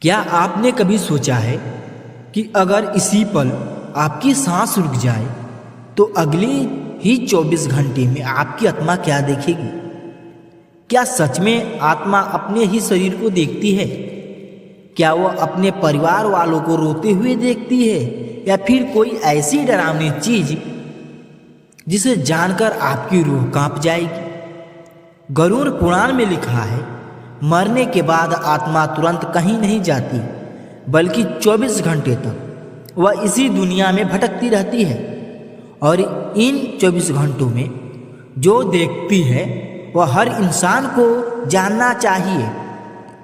क्या आपने कभी सोचा है कि अगर इसी पल आपकी सांस रुक जाए तो अगले ही 24 घंटे में आपकी आत्मा क्या देखेगी? क्या सच में आत्मा अपने ही शरीर को देखती है? क्या वह अपने परिवार वालों को रोते हुए देखती है या फिर कोई ऐसी डरावनी चीज जिसे जानकर आपकी रूह कांप जाएगी? गरुड़ पुराण में लिखा है, मरने के बाद आत्मा तुरंत कहीं नहीं जाती, बल्कि 24 घंटे तक वह इसी दुनिया में भटकती रहती है। और इन 24 घंटों में जो देखती है वह हर इंसान को जानना चाहिए,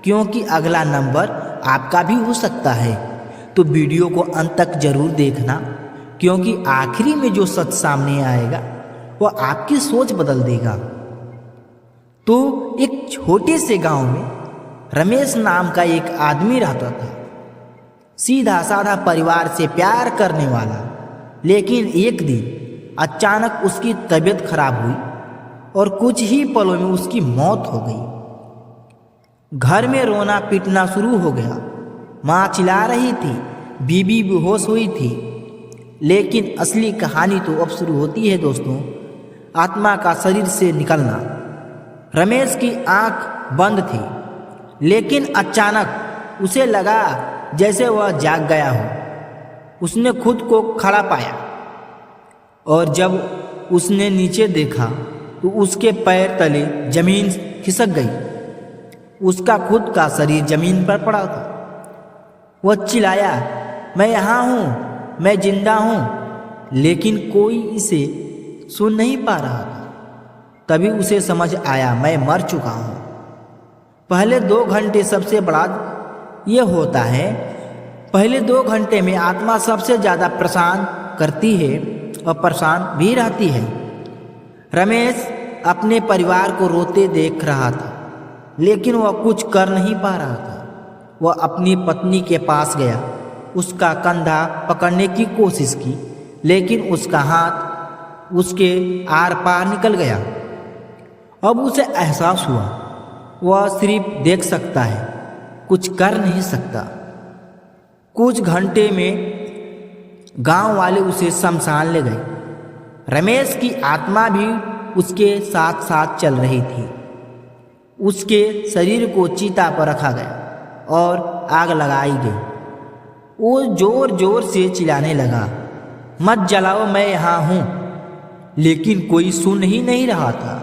क्योंकि अगला नंबर आपका भी हो सकता है। तो वीडियो को अंत तक जरूर देखना, क्योंकि आखिरी में जो सच सामने आएगा वह आपकी सोच बदल देगा। तो एक छोटे से गांव में रमेश नाम का एक आदमी रहता था, सीधा साधा परिवार से प्यार करने वाला। लेकिन एक दिन अचानक उसकी तबीयत खराब हुई और कुछ ही पलों में उसकी मौत हो गई। घर में रोना पीटना शुरू हो गया। माँ चिल्ला रही थी, बीबी बेहोश हुई थी। लेकिन असली कहानी तो अब शुरू होती है दोस्तों, आत्मा का शरीर से निकलना। रमेश की आंख बंद थी, लेकिन अचानक उसे लगा जैसे वह जाग गया हो। उसने खुद को खड़ा पाया और जब उसने नीचे देखा तो उसके पैर तले जमीन खिसक गई। उसका खुद का शरीर जमीन पर पड़ा था। वह चिल्लाया, मैं यहाँ हूँ, मैं जिंदा हूँ। लेकिन कोई इसे सुन नहीं पा रहा था। तभी उसे समझ आया, मैं मर चुका हूँ। पहले 2 घंटे सबसे बड़ा ये होता है। पहले 2 घंटे में आत्मा सबसे ज़्यादा परेशान करती है और परेशान भी रहती है। रमेश अपने परिवार को रोते देख रहा था, लेकिन वह कुछ कर नहीं पा रहा था। वह अपनी पत्नी के पास गया, उसका कंधा पकड़ने की कोशिश की, लेकिन उसका हाथ उसके आर पार निकल गया। अब उसे एहसास हुआ वह सिर्फ देख सकता है, कुछ कर नहीं सकता। कुछ घंटे में गांव वाले उसे शमशान ले गए। रमेश की आत्मा भी उसके साथ साथ चल रही थी। उसके शरीर को चिता पर रखा गया और आग लगाई गई। वो जोर जोर से चिल्लाने लगा, मत जलाओ, मैं यहाँ हूँ। लेकिन कोई सुन ही नहीं रहा था।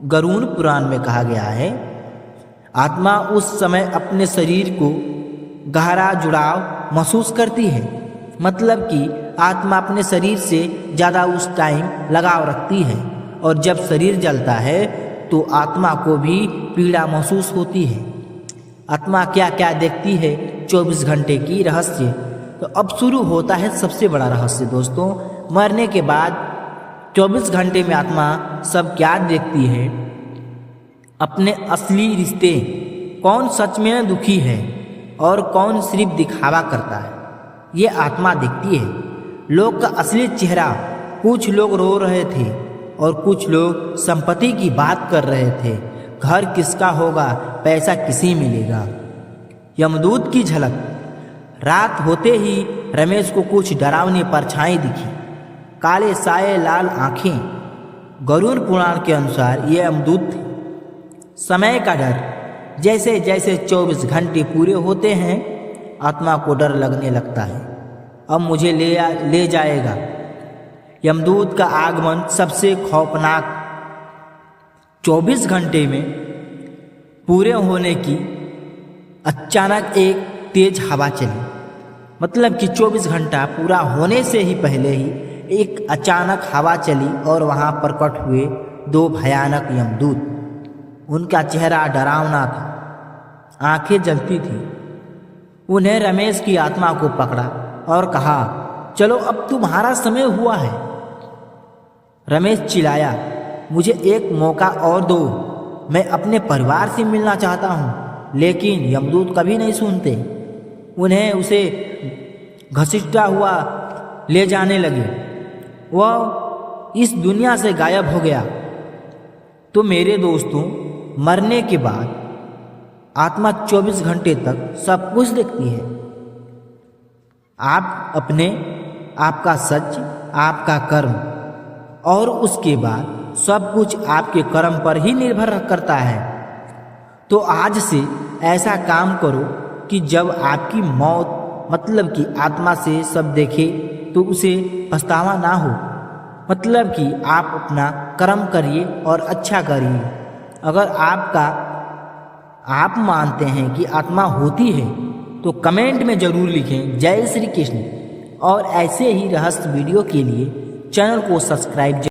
गरुड़ पुराण में कहा गया है, आत्मा उस समय अपने शरीर को गहरा जुड़ाव महसूस करती है। मतलब कि आत्मा अपने शरीर से ज़्यादा उस टाइम लगाव रखती है, और जब शरीर जलता है तो आत्मा को भी पीड़ा महसूस होती है। आत्मा क्या क्या देखती है 24 घंटे की रहस्य। तो अब शुरू होता है सबसे बड़ा रहस्य दोस्तों। मरने के बाद 24 घंटे में आत्मा सब क्या देखती है, अपने असली रिश्ते, कौन सच में दुखी है और कौन सिर्फ दिखावा करता है, ये आत्मा देखती है। लोग का असली चेहरा, कुछ लोग रो रहे थे और कुछ लोग संपत्ति की बात कर रहे थे। घर किसका होगा, पैसा किसी मिलेगा। यमदूत की झलक। रात होते ही रमेश को कुछ डरावनी परछाई दिखी, काले साए, लाल आंखें। गरुड़ पुराण के अनुसार ये यमदूत थे। समय का डर। जैसे जैसे 24 घंटे पूरे होते हैं, आत्मा को डर लगने लगता है, अब मुझे ले जाएगा। यमदूत का आगमन सबसे खौफनाक। 24 घंटे में पूरे होने की अचानक एक तेज हवा चली। मतलब कि 24 घंटा पूरा होने से ही पहले ही एक अचानक हवा चली और वहां प्रकट हुए 2 भयानक यमदूत। उनका चेहरा डरावना था, आंखें जलती थी। उन्हें रमेश की आत्मा को पकड़ा और कहा, चलो अब तुम्हारा समय हुआ है। रमेश चिल्लाया, मुझे एक मौका और दो, मैं अपने परिवार से मिलना चाहता हूँ। लेकिन यमदूत कभी नहीं सुनते। उन्हें उसे घसीटता हुआ ले जाने लगे। वह इस दुनिया से गायब हो गया। तो मेरे दोस्तों, मरने के बाद आत्मा 24 घंटे तक सब कुछ देखती है। आपका सच, आपका कर्म और उसके बाद सब कुछ आपके कर्म पर ही निर्भर करता है। तो आज से ऐसा काम करो कि जब आपकी मौत मतलब कि आत्मा से सब देखे तो उसे पछतावा ना हो। मतलब कि आप अपना कर्म करिए और अच्छा करिए। अगर आप मानते हैं कि आत्मा होती है तो कमेंट में ज़रूर लिखें जय श्री कृष्ण। और ऐसे ही रहस्य वीडियो के लिए चैनल को सब्सक्राइब